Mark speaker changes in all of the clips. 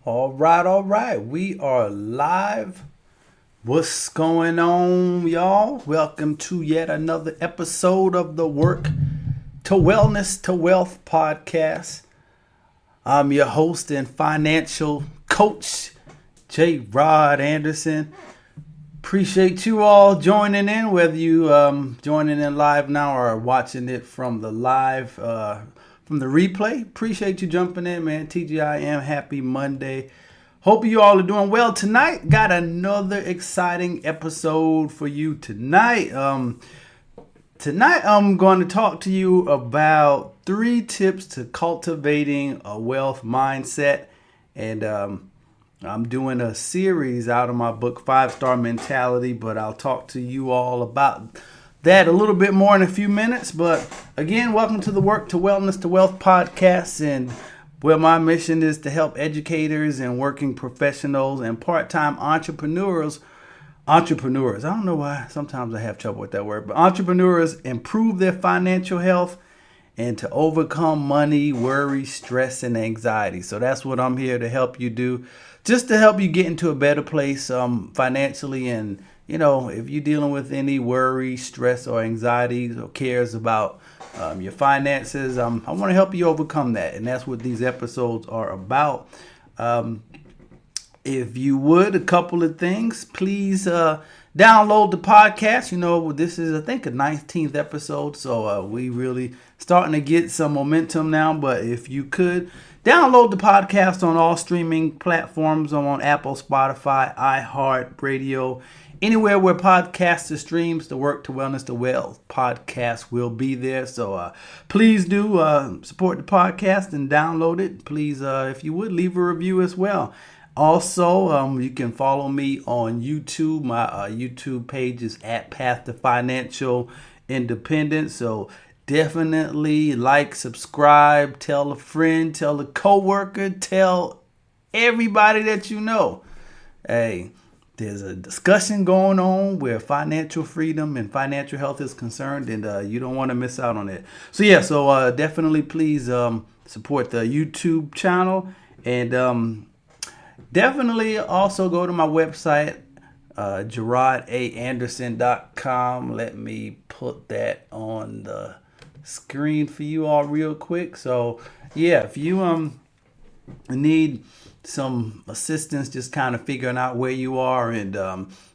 Speaker 1: All right, all right. We are live. What's going on, y'all? Welcome to yet another episode of the Work to Wellness to Wealth podcast. I'm your host and financial coach, Jarod Anderson. Appreciate you all joining in, whether you joining in live now or watching it from the live from the replay. Appreciate you jumping in, man. TGIM, happy Monday. Hope you all are doing well tonight. Got another exciting episode for you tonight. Tonight I'm going to talk to you about 3 tips to cultivating a wealth mindset, and I'm doing a series out of my book, 5-Star Mentality, but I'll talk to you all about that a little bit more in a few minutes. But again, welcome to the Work to Wellness to Wealth podcast, and where my mission is to help educators and working professionals and part-time entrepreneurs. I don't know why sometimes I have trouble with that word, but entrepreneurs improve their financial health and to overcome money, worry, stress, and anxiety. So that's what I'm here to help you do, just to help you get into a better place financially. And, you know, if you're dealing with any worry, stress, or anxieties or cares about your finances, I want to help you overcome that. And that's what these episodes are about. If you would, a couple of things, please download the podcast. You know, this is, I think, a 19th episode, so we really starting to get some momentum now. But if you could, download the podcast on all streaming platforms. I'm on Apple, Spotify, iHeart Radio, anywhere where podcasts streams. The Work to Wellness to Wealth podcast will be there. So please do support the podcast and download it. Please, if you would, leave a review as well. Also, you can follow me on YouTube. My YouTube page is at Path to Financial Independence. So definitely like, subscribe, tell a friend, tell a coworker, tell everybody that you know. Hey, there's a discussion going on where financial freedom and financial health is concerned, and you don't want to miss out on it. So yeah, definitely please support the YouTube channel, and definitely also go to my website, JarodAnderson.com. Let me put that on the screen for you all real quick. So yeah, if you need some assistance just kind of figuring out where you are, and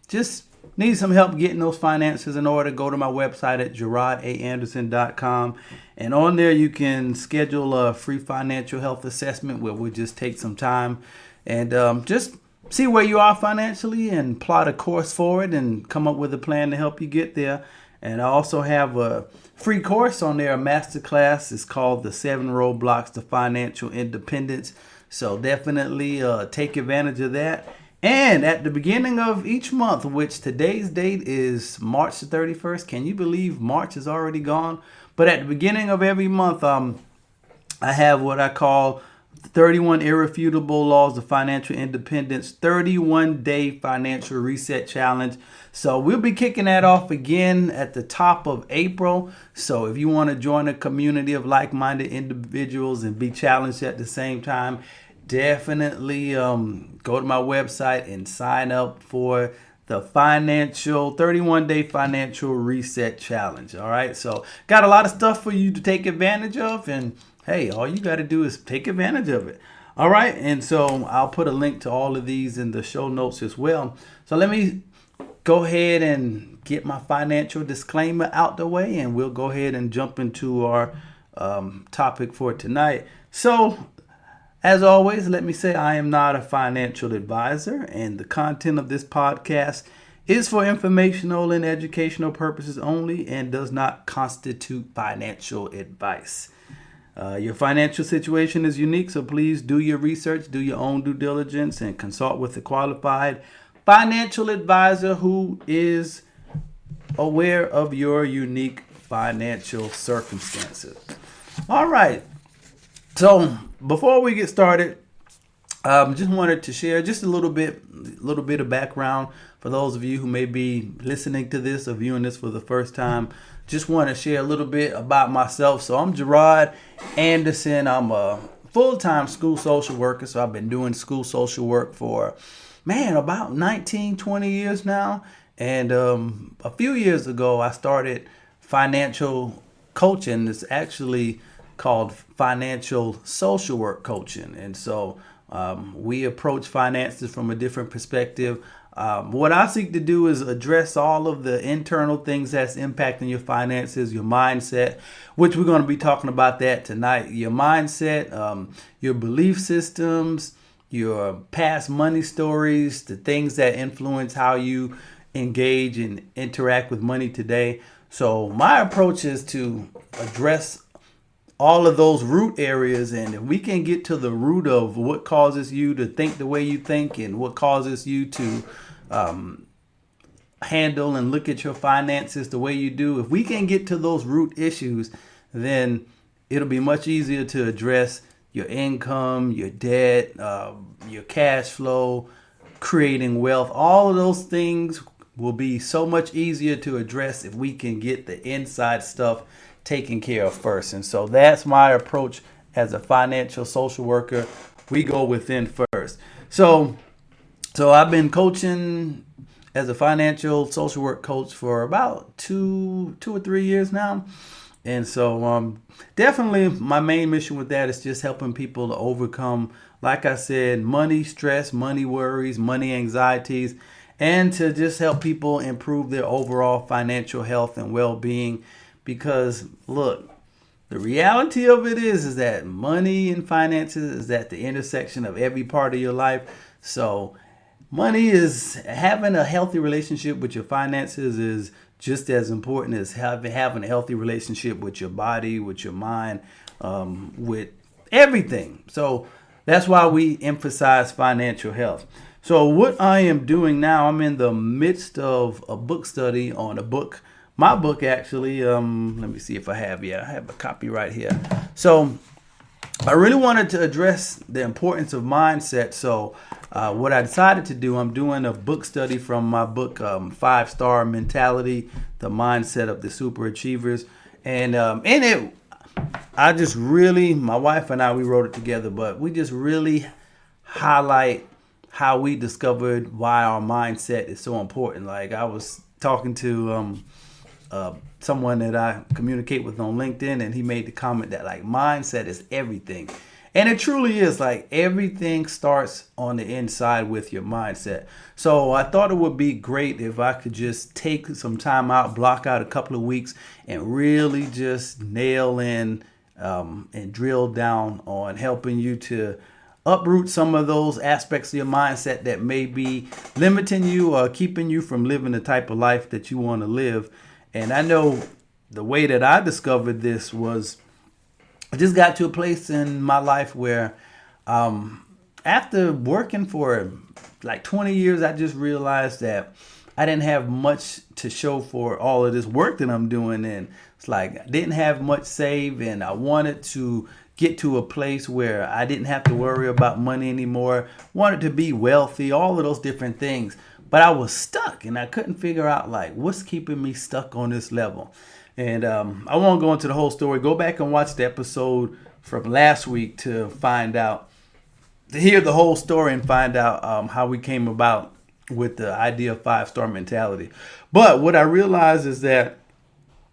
Speaker 1: just need some help getting those finances in order, go to my website at JarodAnderson.com. And on there you can schedule a free financial health assessment where we'll just take some time and just see where you are financially and plot a course forward and come up with a plan to help you get there. And I also have a free course on there, a masterclass. It's called The 7 Roadblocks to Financial Independence. So definitely take advantage of that. And at the beginning of each month, which today's date is March the 31st. Can you believe March is already gone? But at the beginning of every month, I have what I call 31 Irrefutable Laws of Financial Independence, 31-day financial reset challenge. So we'll be kicking that off again at the top of April. So if you want to join a community of like-minded individuals and be challenged at the same time, definitely go to my website and sign up for the 31-day financial reset challenge. All right. So got a lot of stuff for you to take advantage of, and hey, all you got to do is take advantage of it. All right. And so I'll put a link to all of these in the show notes as well. So let me go ahead and get my financial disclaimer out the way, and we'll go ahead and jump into our topic for tonight. So as always, let me say I am not a financial advisor, and the content of this podcast is for informational and educational purposes only and does not constitute financial advice. Your financial situation is unique, so please do your research, do your own due diligence, and consult with a qualified financial advisor who is aware of your unique financial circumstances. All right. So before we get started, just wanted to share just a little bit of background for those of you who may be listening to this or viewing this for the first time. Just want to share a little bit about myself. So I'm Jarod Anderson. I'm a full-time school social worker. So I've been doing school social work for, about 19, 20 years now. And a few years ago, I started financial coaching. It's actually called financial social work coaching. And so we approach finances from a different perspective. What I seek to do is address all of the internal things that's impacting your finances, your mindset, which we're going to be talking about that tonight. Your mindset, your belief systems, your past money stories, the things that influence how you engage and interact with money today. So my approach is to address all of those root areas, and if we can get to the root of what causes you to think the way you think and what causes you to handle and look at your finances the way you do, if we can get to those root issues, then it'll be much easier to address your income, your debt, your cash flow, creating wealth. All of those things will be so much easier to address if we can get the inside stuff taken care of first. And so that's my approach as a financial social worker. We go within first. So I've been coaching as a financial social work coach for about two or 3 years now. And so definitely my main mission with that is just helping people to overcome, like I said, money stress, money worries, money anxieties, and to just help people improve their overall financial health and well-being. Because look, the reality of it is that money and finances is at the intersection of every part of your life. So money is having a healthy relationship with your finances is just as important as having a healthy relationship with your body, with your mind, with everything. So that's why we emphasize financial health. So what I am doing now, I'm in the midst of a book study on a book. My book, actually, let me see if I have a copy right here. So I really wanted to address the importance of mindset. So what I decided to do, I'm doing a book study from my book, 5-Star Mentality, The Mindset of the Superachievers. And in it, my wife and I, we wrote it together, but we just really highlight how we discovered why our mindset is so important. Like I was talking to someone that I communicate with on LinkedIn, and he made the comment that like mindset is everything. And it truly is. Like everything starts on the inside with your mindset. So I thought it would be great if I could just take some time out, block out a couple of weeks, and really just nail in and drill down on helping you to uproot some of those aspects of your mindset that may be limiting you or keeping you from living the type of life that you want to live. And I know the way that I discovered this was I just got to a place in my life where after working for like 20 years, I just realized that I didn't have much to show for all of this work that I'm doing. And it's like I didn't have much saved, and I wanted to get to a place where I didn't have to worry about money anymore, wanted to be wealthy, all of those different things. But I was stuck, and I couldn't figure out like what's keeping me stuck on this level. And I won't go into the whole story. Go back and watch the episode from last week to hear the whole story and find out how we came about with the idea of 5-star mentality. But what I realized is that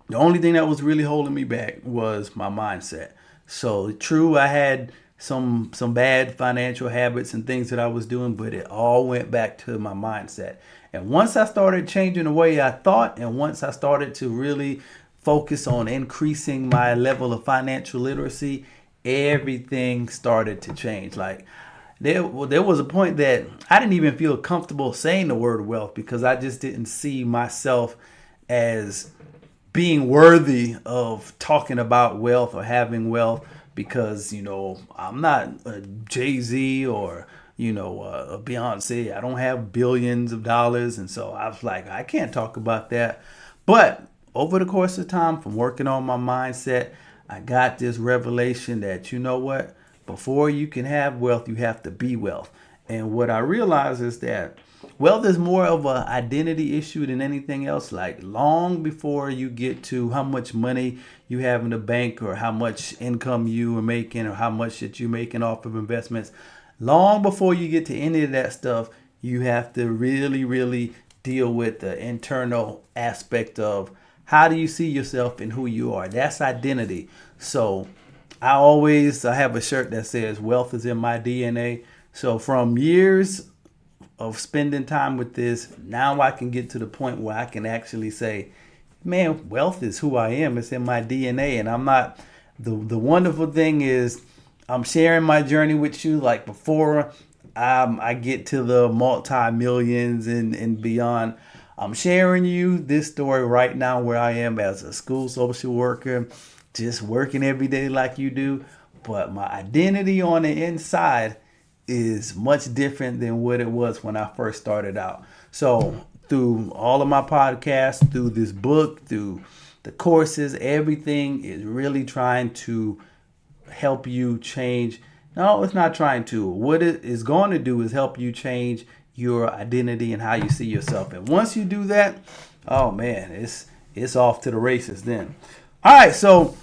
Speaker 1: the only thing that was really holding me back was my mindset. So true, I had some bad financial habits and things that I was doing, but it all went back to my mindset. And once I started changing the way I thought, and once I started to really focus on increasing my level of financial literacy, everything started to change. Like there was a point that I didn't even feel comfortable saying the word wealth because I just didn't see myself as being worthy of talking about wealth or having wealth, because, I'm not a Jay-Z or, a Beyonce. I don't have billions of dollars. And so I was like, I can't talk about that. But over the course of time, from working on my mindset, I got this revelation that, you know what, before you can have wealth, you have to be wealth. And what I realized is that wealth is more of an identity issue than anything else. Like long before you get to how much money you have in the bank or how much income you are making or how much that you're making off of investments, long before you get to any of that stuff, you have to really, really deal with the internal aspect of how do you see yourself and who you are. That's identity. So I have a shirt that says wealth is in my DNA. So from years of spending time with this, now I can get to the point where I can actually say, man, wealth is who I am. It's in my DNA. And I'm not, the wonderful thing is I'm sharing my journey with you. Like before I get to the multi-millions and beyond, I'm sharing you this story right now where I am as a school social worker, just working every day like you do. But my identity on the inside is much different than what it was when I first started out. So through all of my podcasts, through this book, through the courses, everything is really trying to help you change. No, it's not trying to. What it is going to do is help you change your identity and how you see yourself. And once you do that, oh man, it's off to the races then. All right, so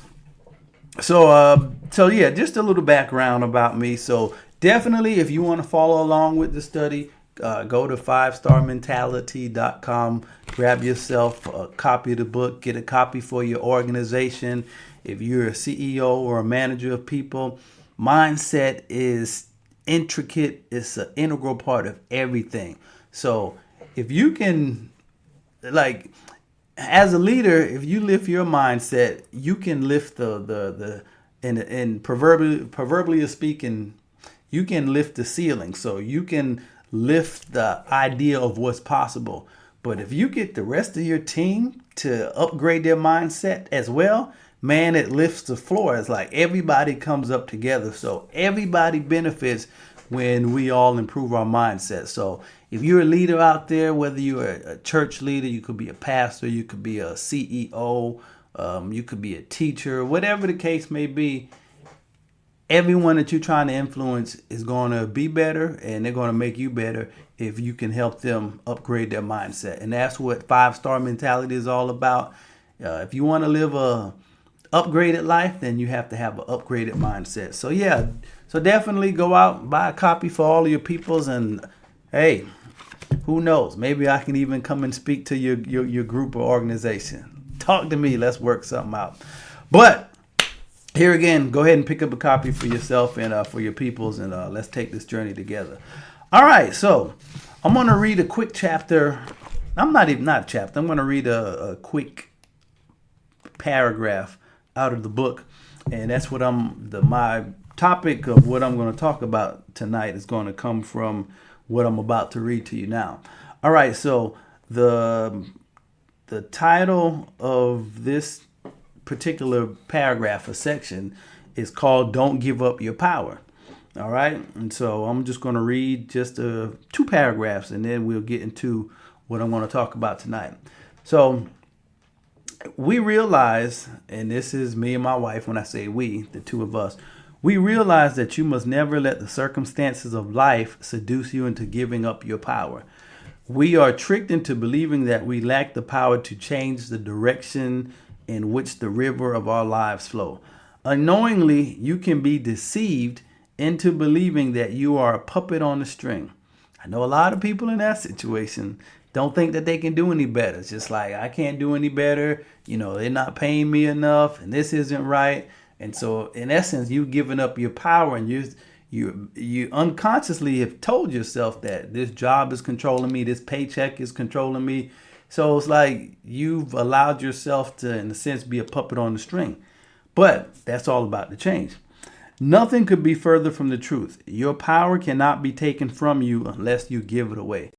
Speaker 1: yeah, just a little background about me. So definitely, if you want to follow along with the study, go to 5starmentality.com, grab yourself a copy of the book, get a copy for your organization. If you're a CEO or a manager of people, mindset is intricate. It's an integral part of everything. So if you can, like, as a leader, if you lift your mindset, you can lift and proverbially speaking, you can lift the ceiling. So you can lift the idea of what's possible. But if you get the rest of your team to upgrade their mindset as well, man, it lifts the floor. It's like everybody comes up together. So everybody benefits when we all improve our mindset. So if you're a leader out there, whether you're a church leader, you could be a pastor, you could be a CEO, you could be a teacher, whatever the case may be, everyone that you're trying to influence is going to be better, and they're going to make you better if you can help them upgrade their mindset. And that's what 5-star mentality is all about. If you want to live a upgraded life, then you have to have an upgraded mindset. So yeah, so definitely go out, buy a copy for all of your peoples, and hey, who knows? Maybe I can even come and speak to your group or organization. Talk to me. Let's work something out. But here again, go ahead and pick up a copy for yourself and for your peoples, and let's take this journey together. All right, so I'm going to read a quick chapter. I'm not a chapter. I'm going to read a quick paragraph out of the book, and that's what my topic of what I'm going to talk about tonight is going to come from what I'm about to read to you now. All right, so the title of this particular paragraph or section is called "Don't Give Up Your Power." All right, and so I'm just going to read just 2 paragraphs, and then we'll get into what I'm going to talk about tonight. So we realize, and this is me and my wife, when I say we, the two of us, we realize that you must never let the circumstances of life seduce you into giving up your power. We are tricked into believing that we lack the power to change the direction in which the river of our lives flow. Unknowingly, you can be deceived into believing that you are a puppet on a string. I know a lot of people in that situation don't think that they can do any better. It's just like, I can't do any better. You know, they're not paying me enough, and this isn't right. And so, in essence, you've given up your power, and you unconsciously have told yourself that this job is controlling me, this paycheck is controlling me. So it's like you've allowed yourself to, in a sense, be a puppet on the string. But that's all about the change. Nothing could be further from the truth. Your power cannot be taken from you unless you give it away.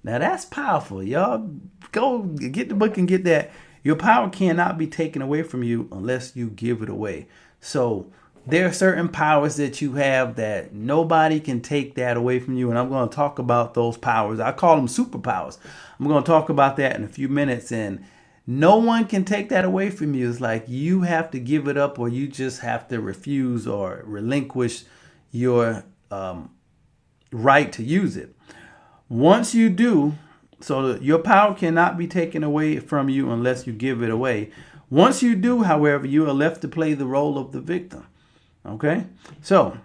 Speaker 1: Now that's powerful. Y'all go get the book and get that. Your power cannot be taken away from you unless you give it away. So there are certain powers that you have that nobody can take that away from you. And I'm going to talk about those powers. I call them superpowers. I'm going to talk about that in a few minutes. And no one can take that away from you. It's like you have to give it up, or you just have to refuse or relinquish your right to use it. Once you do, so your power cannot be taken away from you unless you give it away. Once you do, however, you are left to play the role of the victim. Okay? So,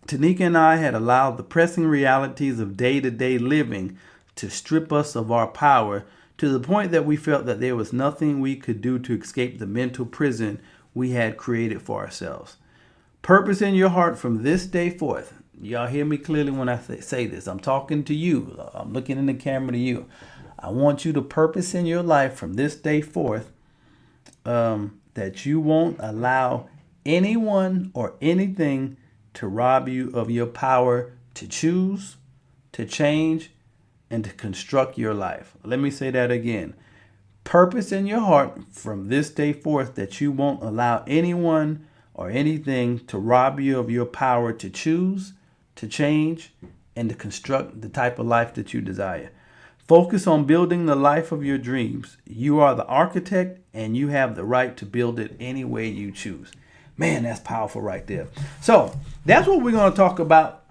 Speaker 1: Tanika and I had allowed the pressing realities of day-to-day living to strip us of our power to the point that we felt that there was nothing we could do to escape the mental prison we had created for ourselves. Purpose in your heart from this day forth. Y'all hear me clearly when I say this. I'm talking to you. I'm looking in the camera to you. I want you to purpose in your life from this day forth that you won't allow anyone or anything to rob you of your power to choose, to change, and to construct your life. Let me say that again. Purpose in your heart from this day forth that you won't allow anyone or anything to rob you of your power to choose, to change, and to construct the type of life that you desire. Focus on building the life of your dreams. You are the architect and you have the right to build it any way you choose. Man, that's powerful right there. So that's what we're going to talk about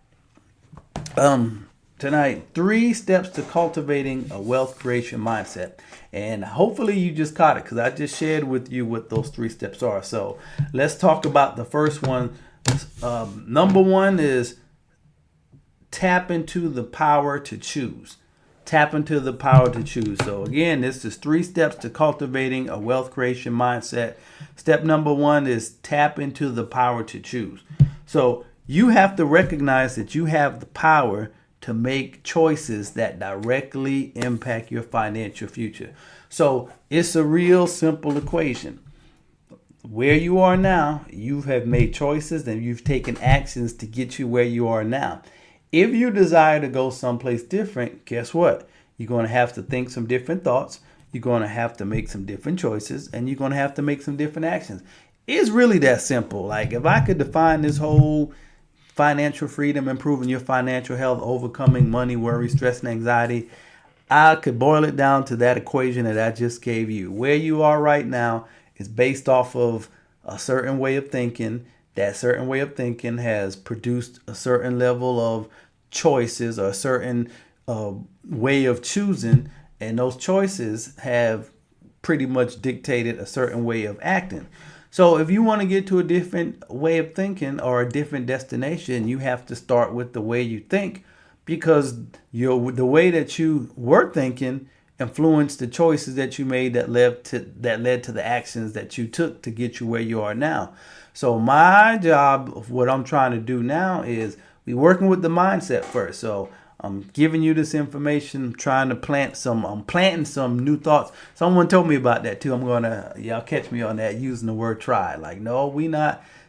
Speaker 1: tonight. 3 steps to cultivating a wealth creation mindset. And hopefully you just caught it because I just shared with you what those 3 steps are. So let's talk about the first one. Number 1 is tap into the power to choose. Tap into the power to choose. So again, this is 3 steps to cultivating a wealth creation mindset. Step number 1 is tap into the power to choose. So you have to recognize that you have the power to make choices that directly impact your financial future. So it's a real simple equation. Where you are now, you have made choices and you've taken actions to get you where you are now. If you desire to go someplace different, guess what? You're going to have to think some different thoughts. You're going to have to make some different choices, and you're going to have to make some different actions. It's really that simple. Like if I could define this whole financial freedom, improving your financial health, overcoming money, worry, stress, and anxiety, I could boil it down to that equation that I just gave you. Where you are right now is based off of a certain way of thinking. That certain way of thinking has produced a certain level of choices or a certain way of choosing. And those choices have pretty much dictated a certain way of acting. So if you want to get to a different way of thinking or a different destination, you have to start with the way you think because the way that you were thinking influenced the choices that you made that led to the actions that you took to get you where you are now. So my job of what I'm trying to do now is we working with the mindset first. So I'm giving you this information, I'm planting some new thoughts. Someone told me about that too. Y'all catch me on that using the word try. Like, no,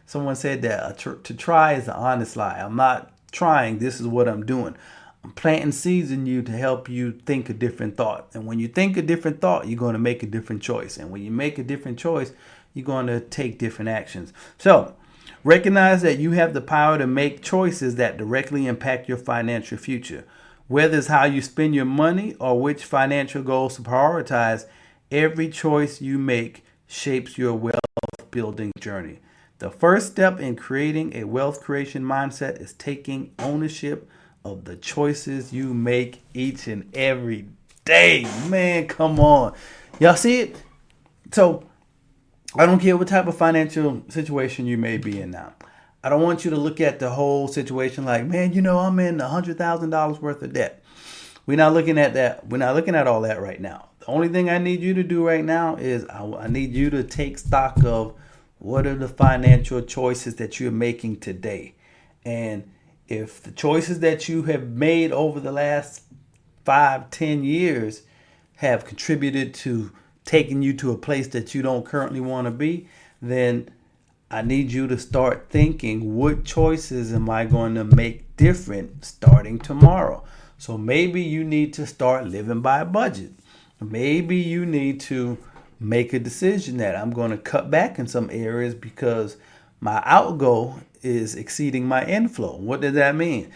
Speaker 1: someone said that to try is an honest lie. I'm not trying. This is what I'm doing. I'm planting seeds in you to help you think a different thought. And when you think a different thought, you're going to make a different choice. And when you make a different choice, you're going to take different actions. So recognize that you have the power to make choices that directly impact your financial future. Whether it's how you spend your money or which financial goals to prioritize, every choice you make shapes your wealth building journey. The first step in creating a wealth creation mindset is taking ownership of the choices you make each and every day. Man, come on. Y'all see it? So I don't care what type of financial situation you may be in now. I don't want you to look at the whole situation like, man, I'm in $100,000 worth of debt. We're not looking at that. We're not looking at all that right now. The only thing I need you to do right now is I need you to take stock of what are the financial choices that you're making today. And if the choices that you have made over the last 5-10 years have contributed to taking you to a place that you don't currently want to be, then I need you to start thinking, what choices am I going to make different starting tomorrow? So maybe you need to start living by a budget. Maybe you need to make a decision that I'm going to cut back in some areas because my outgo is exceeding my inflow. What does that mean?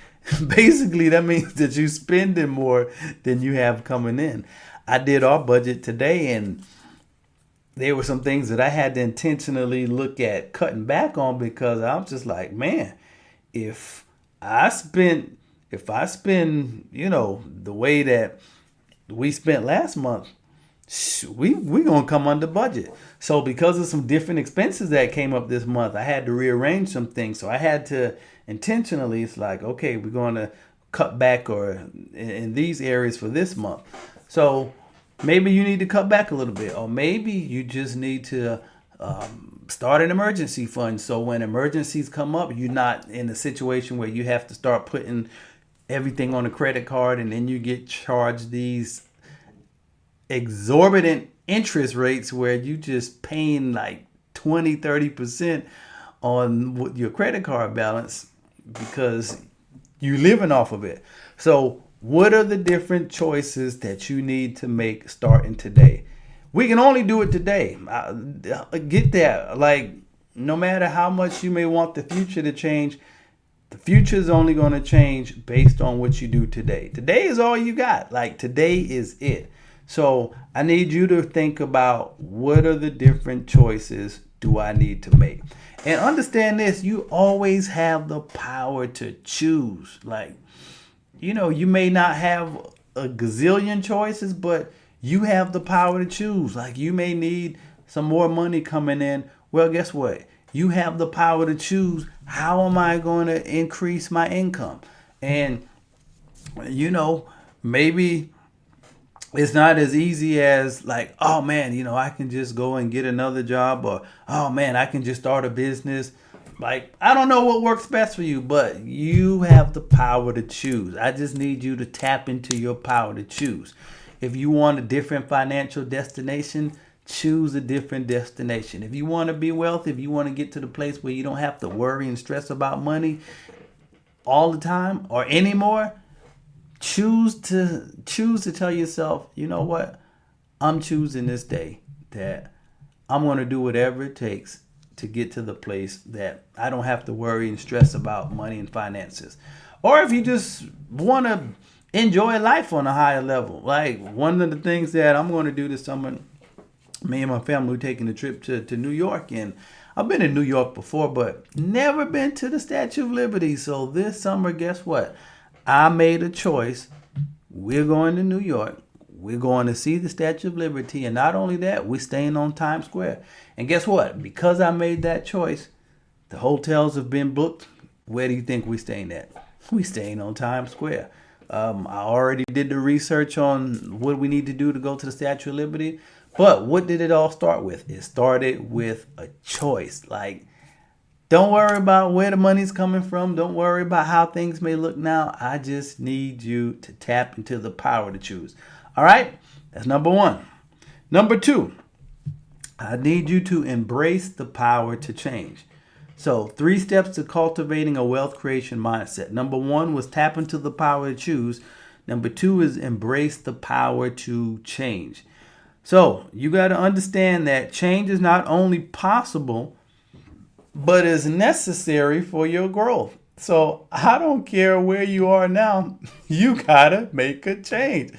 Speaker 1: Basically, that means that you're spending more than you have coming in. I did our budget today, and there were some things that I had to intentionally look at cutting back on because I'm just like, man, if if I spend, the way that we spent last month, we gonna come under budget. So because of some different expenses that came up this month, I had to rearrange some things. So I had to intentionally, it's like, okay, we're gonna cut back or in these areas for this month. So maybe you need to cut back a little bit, or maybe you just need to start an emergency fund. So when emergencies come up, you're not in a situation where you have to start putting everything on a credit card and then you get charged these exorbitant interest rates where you just paying like 20-30% on your credit card balance because you're living off of it. So what are the different choices that you need to make starting today? We can only do it today. Get that. Like, no matter how much you may want the future to change, the future is only going to change based on what you do today. Today is all you got. Like, today is it. So I need you to think about, what are the different choices do I need to make? And understand this, you always have the power to choose. Like, you may not have a gazillion choices, but you have the power to choose. Like, you may need some more money coming in. Well, guess what? You have the power to choose, how am I going to increase my income? And, maybe it's not as easy as like, oh man, I can just go and get another job, or, oh man, I can just start a business. Like, I don't know what works best for you, but you have the power to choose. I just need you to tap into your power to choose. If you want a different financial destination, choose a different destination. If you want to be wealthy, if you want to get to the place where you don't have to worry and stress about money all the time or anymore, choose to tell yourself, you know what? I'm choosing this day that I'm going to do whatever it takes to get to the place that I don't have to worry and stress about money and finances. Or if you just want to enjoy life on a higher level, like one of the things that I'm going to do this summer, me and my family were taking a trip to New York, and I've been in New York before, but never been to the Statue of Liberty. So this summer, guess what? I made a choice. We're going to New York. We're going to see the Statue of Liberty. And not only that, we're staying on Times Square. And guess what? Because I made that choice, the hotels have been booked. Where do you think we're staying at? We're staying on Times Square. I already did the research on what we need to do to go to the Statue of Liberty. But what did it all start with? It started with a choice. Like, don't worry about where the money's coming from. Don't worry about how things may look now. I just need you to tap into the power to choose. All right? That's number one. Number two, I need you to embrace the power to change. So 3 steps to cultivating a wealth creation mindset. Number 1 was tap into the power to choose. Number 2 is embrace the power to change. So you got to understand that change is not only possible, but is necessary for your growth. So I don't care where you are now. You got to make a change.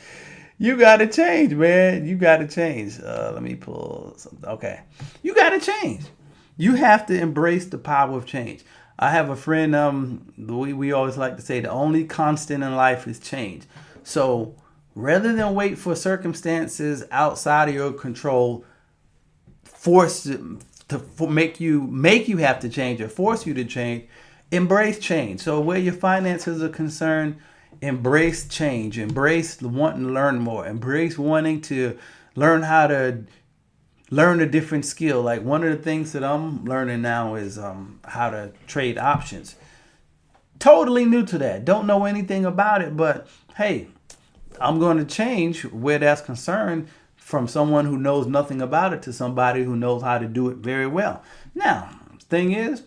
Speaker 1: You got to change, man. You got to change. Let me pull something. Okay. You got to change. You have to embrace the power of change. I have a friend, we always like to say the only constant in life is change. So rather than wait for circumstances outside of your control, make you have to change or force you to change, embrace change. So where your finances are concerned, embrace change. Embrace wanting to learn more. Embrace wanting to learn how to learn a different skill. Like one of the things that I'm learning now is how to trade options. Totally new to that. Don't know anything about it, but hey, I'm going to change where that's concerned from someone who knows nothing about it to somebody who knows how to do it very well. Now, thing is,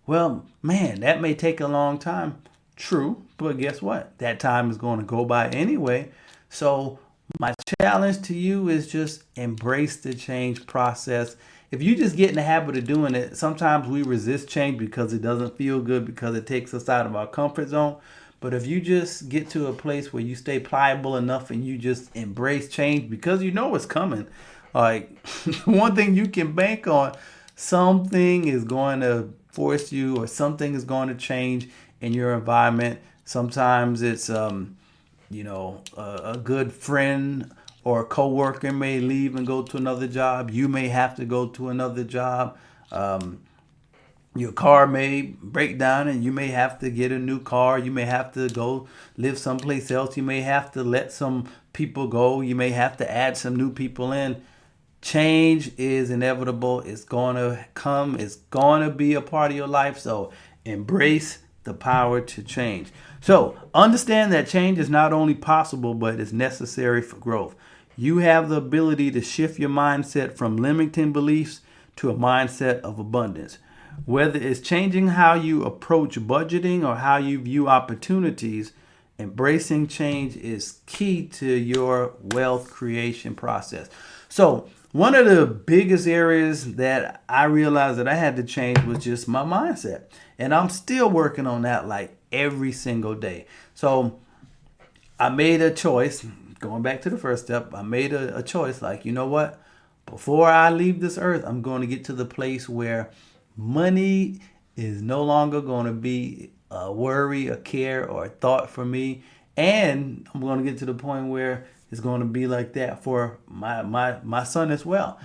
Speaker 1: well, man, that may take a long time. True, but guess what? That time is going to go by anyway. So my challenge to you is just embrace the change process. If you just get in the habit of doing it, sometimes we resist change because it doesn't feel good, because it takes us out of our comfort zone. But if you just get to a place where you stay pliable enough and you just embrace change because you know it's coming, like one thing you can bank on, something is going to force you or something is going to change in your environment Sometimes it's a good friend or a coworker may leave and go to another job. You may have to go to another job. Your car may break down and you may have to get a new car. You may have to go live someplace else. You may have to let some people go. You may have to add some new people in. Change is inevitable. It's going to come. It's going to be a part of your life. So embrace the power to change. So understand that change is not only possible, but it's necessary for growth. You have the ability to shift your mindset from limiting beliefs to a mindset of abundance. Whether it's changing how you approach budgeting or how you view opportunities, embracing change is key to your wealth creation process. So, one of the biggest areas that I realized that I had to change was just my mindset. And I'm still working on that like every single day. So, I made a choice, going back to the first step, I made a choice like, you know what? Before I leave this earth, I'm going to get to the place where money is no longer going to be a worry, a care, or a thought for me. And I'm going to get to the point where it's going to be like that for my son as well.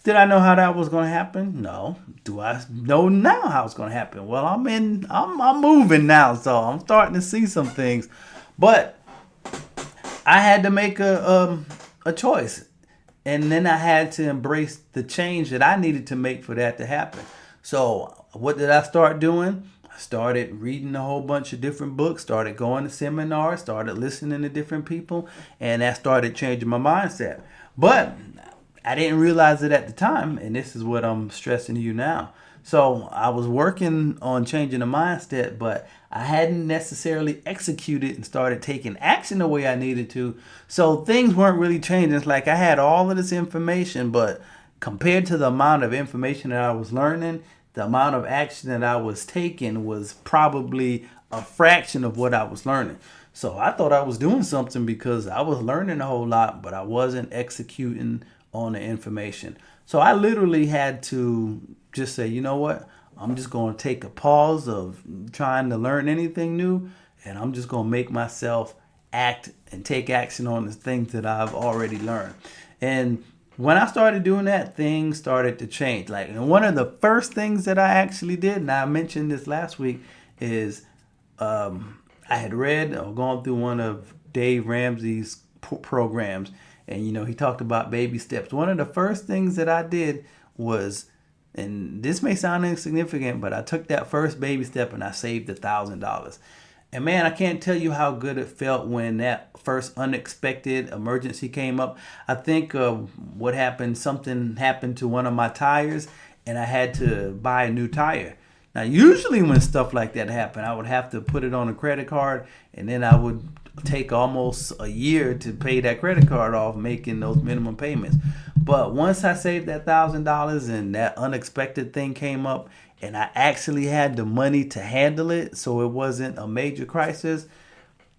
Speaker 1: Did I know how that was going to happen? No. Do I know now how it's going to happen? Well, I'm moving now, so I'm starting to see some things. But I had to make a choice. And then I had to embrace the change that I needed to make for that to happen. So what did I start doing? I started reading a whole bunch of different books, started going to seminars, started listening to different people, and that started changing my mindset. But I didn't realize it at the time, and this is what I'm stressing to you now. So I was working on changing the mindset, but I hadn't necessarily executed and started taking action the way I needed to. So things weren't really changing. It's like I had all of this information, but compared to the amount of information that I was learning, the amount of action that I was taking was probably a fraction of what I was learning. So I thought I was doing something because I was learning a whole lot, but I wasn't executing on the information. So I literally had to just say, you know what? I'm just going to take a pause of trying to learn anything new, and I'm just going to make myself act and take action on the things that I've already learned. And when I started doing that, things started to change. Like, and one of the first things that I actually did, and I mentioned this last week, is I had read or gone through one of Dave Ramsey's programs, and he talked about baby steps. One of the first things that I did was, and this may sound insignificant, but I took that first baby step and I saved $1,000. And man, I can't tell you how good it felt when that first unexpected emergency came up. I think what happened, something happened to one of my tires and I had to buy a new tire. Now, usually when stuff like that happened, I would have to put it on a credit card and then I would take almost a year to pay that credit card off, making those minimum payments. But once I saved that $1,000 and that unexpected thing came up and I actually had the money to handle it so it wasn't a major crisis,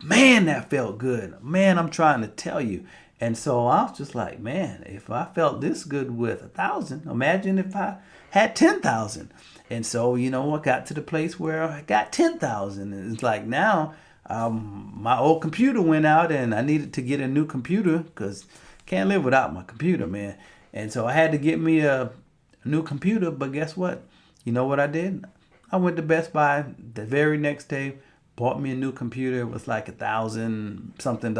Speaker 1: man, that felt good. Man, I'm trying to tell you. And so I was just like, man, if I felt this good with 1,000, imagine if I had 10,000. And so, I got to the place where I got 10,000. And it's like now my old computer went out and I needed to get a new computer because can't live without my computer, man. And so I had to get me a new computer. But guess what? You know what I did? I went to Best Buy the very next day, bought me a new computer. It was like $1,000 something.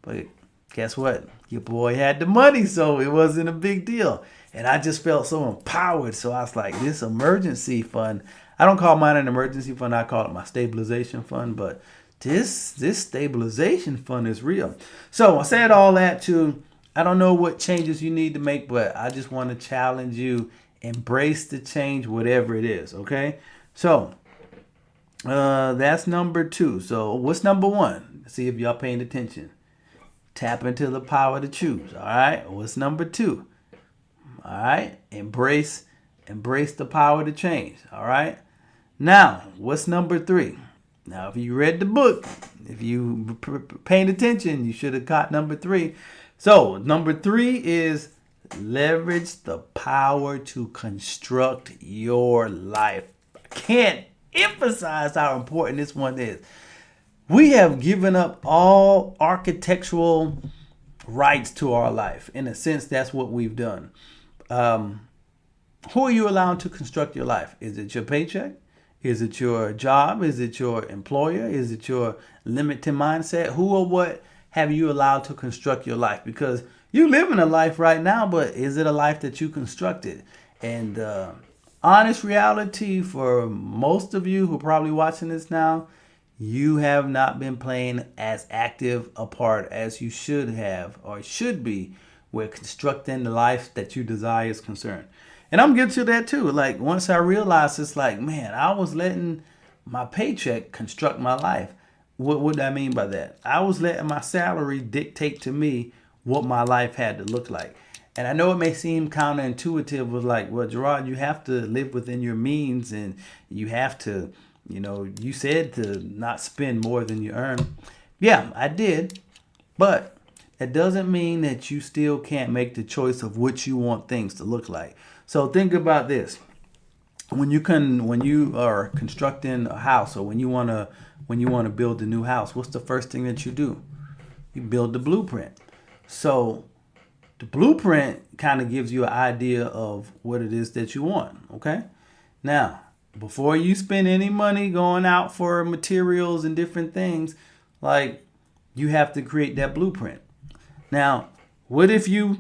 Speaker 1: But guess what? Your boy had the money, so it wasn't a big deal. And I just felt so empowered. So I was like, this emergency fund, I don't call mine an emergency fund. I call it my stabilization fund. But this stabilization fund is real. So I said all that to, I don't know what changes you need to make, but I just want to challenge you. Embrace the change, whatever it is. Okay. So that's number 2. So what's number 1? Let's see if y'all paying attention. Tap into the power to choose. All right. What's number 2? All right. Embrace the power to change. All right. Now, what's number 3? Now, if you read the book, if you paying attention, you should have caught number 3. So, number 3 is leverage the power to construct your life. I can't emphasize how important this one is. We have given up all architectural rights to our life. In a sense, that's what we've done. Um, who are you allowing to construct your life? Is it your paycheck? Is it your job? Is it your employer? Is it your limited mindset? Who or what have you allowed to construct your life? Because you live in a life right now, but is it a life that you constructed? And honest reality for most of you who are probably watching this now, you have not been playing as active a part as you should have or should be with constructing the life that you desire is concerned. And I'm getting to that too. Like once I realized it's like, man, I was letting my paycheck construct my life. What do I mean by that? I was letting my salary dictate to me what my life had to look like. And I know it may seem counterintuitive with like, well, Jarod, you have to live within your means and you have to, you said to not spend more than you earn. Yeah, I did. But that doesn't mean that you still can't make the choice of what you want things to look like. So think about this. When you are constructing a house or when you want to build a new house, what's the first thing that you do? You build the blueprint. So the blueprint kind of gives you an idea of what it is that you want, okay? Now, before you spend any money going out for materials and different things, like you have to create that blueprint. Now, what if you're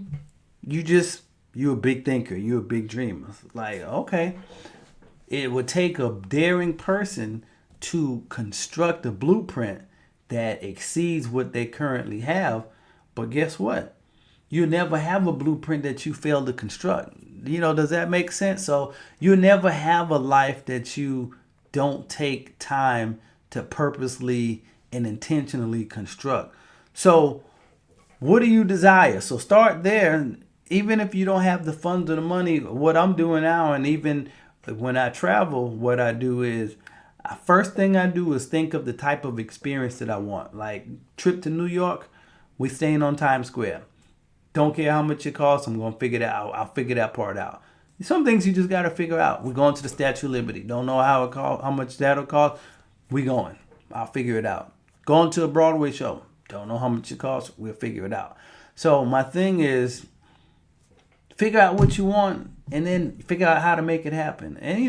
Speaker 1: a big thinker, you're a big dreamer. Like, okay, it would take a daring person to construct a blueprint that exceeds what they currently have. But guess what? You never have a blueprint that you fail to construct. Does that make sense? So you never have a life that you don't take time to purposely and intentionally construct. So what do you desire? So start there. Even if you don't have the funds or the money, what I'm doing now, and even when I travel, what I do is, first thing I do is think of the type of experience that I want. Like trip to New York, we staying on Times Square. Don't care how much it costs, I'm going to figure that out. I'll figure that part out. Some things you just got to figure out. We're going to the Statue of Liberty. Don't know how much that'll cost. We going. I'll figure it out. Going to a Broadway show. Don't know how much it costs. We'll figure it out. So my thing is, figure out what you want and then figure out how to make it happen. And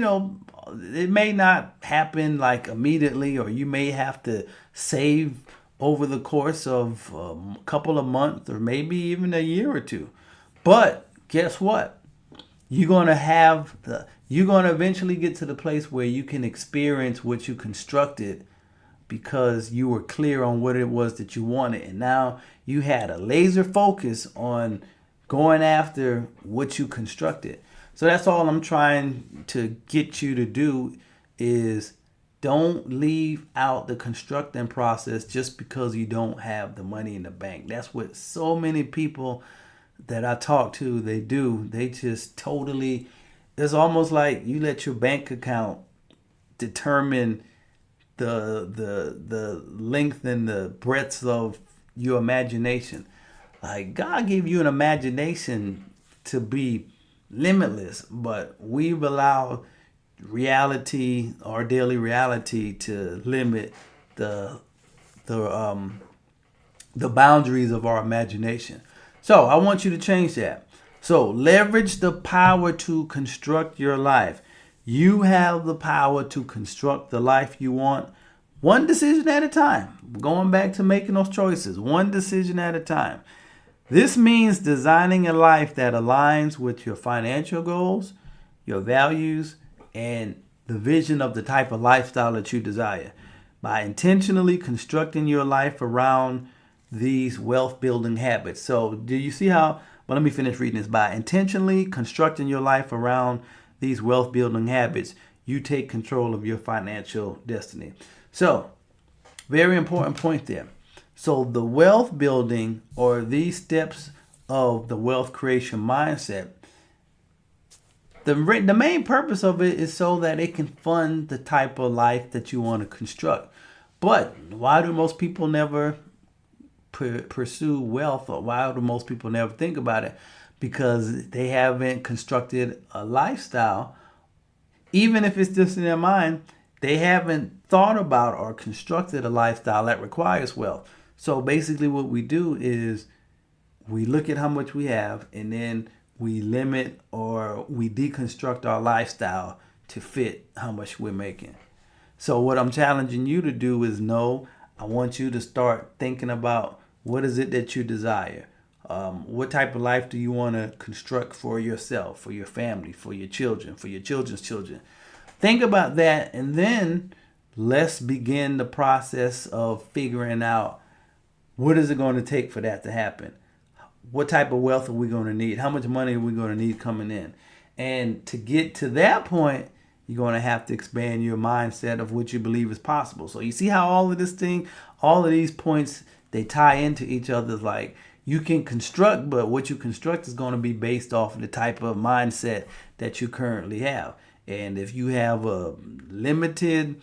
Speaker 1: it may not happen like immediately, or you may have to save over the course of a couple of months or maybe even a year or two. But guess what? You're going to eventually get to the place where you can experience what you constructed because you were clear on what it was that you wanted. And now you had a laser focus on going after what you constructed. So that's all I'm trying to get you to do is don't leave out the constructing process just because you don't have the money in the bank. That's what so many people that I talk to, they do. They just totally, it's almost like you let your bank account determine the length and the breadth of your imagination. Like God gave you an imagination to be limitless, but we've allowed reality, our daily reality, to limit the boundaries of our imagination. So I want you to change that. So leverage the power to construct your life. You have the power to construct the life you want, one decision at a time. Going back to making those choices, one decision at a time. This means designing a life that aligns with your financial goals, your values, and the vision of the type of lifestyle that you desire. By intentionally constructing your life around these wealth building habits. So do you see how, well, let me finish reading this. By intentionally constructing your life around these wealth building habits, you take control of your financial destiny. So very important point there. So the wealth building, or these steps of the wealth creation mindset, the main purpose of it is so that it can fund the type of life that you want to construct. But why do most people never pursue wealth, or why do most people never think about it? Because they haven't constructed a lifestyle, even if it's just in their mind, they haven't thought about or constructed a lifestyle that requires wealth. So basically, what we do is we look at how much we have, and then we limit or we deconstruct our lifestyle to fit how much we're making. So what I'm challenging you to do is I want you to start thinking about what is it that you desire. What type of life do you want to construct for yourself, for your family, for your children, for your children's children? Think about that, and then let's begin the process of figuring out what is it going to take for that to happen. What type of wealth are we going to need? How much money are we going to need coming in? And to get to that point, you're going to have to expand your mindset of what you believe is possible. So you see how all of these points, they tie into each other. Like you can construct, but what you construct is going to be based off of the type of mindset that you currently have. And if you have a limited,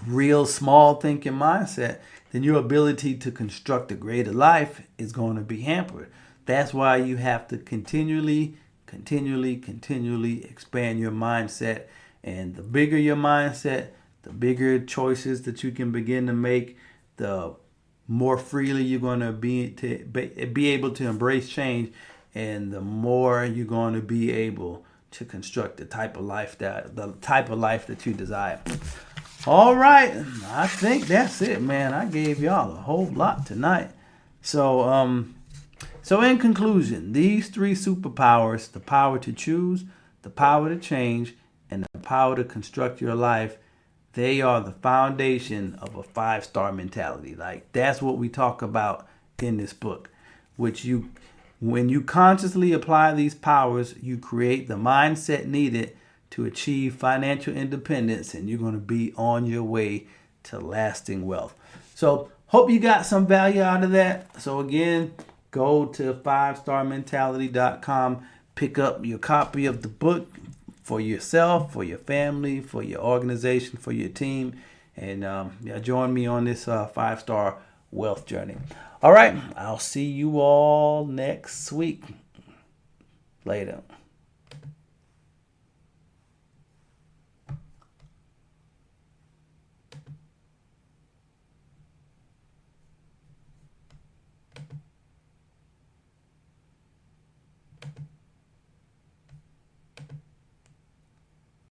Speaker 1: real small thinking mindset, then your ability to construct a greater life is going to be hampered. That's why you have to continually expand your mindset. And the bigger your mindset, the bigger choices that you can begin to make, the more freely you're going to be able to embrace change, and the more you're going to be able to construct the type of life that you desire. All right, I think that's it, man. I gave y'all a whole lot tonight. So in conclusion, these three superpowers, the power to choose, the power to change, and the power to construct your life, they are the foundation of a 5-star mentality. Like that's what we talk about in this book, when you consciously apply these powers, you create the mindset needed to achieve financial independence, and you're going to be on your way to lasting wealth. So hope you got some value out of that. So again, go to 5starmentality.com, pick up your copy of the book for yourself, for your family, for your organization, for your team, and join me on this 5-star wealth journey. All right, I'll see you all next week. Later.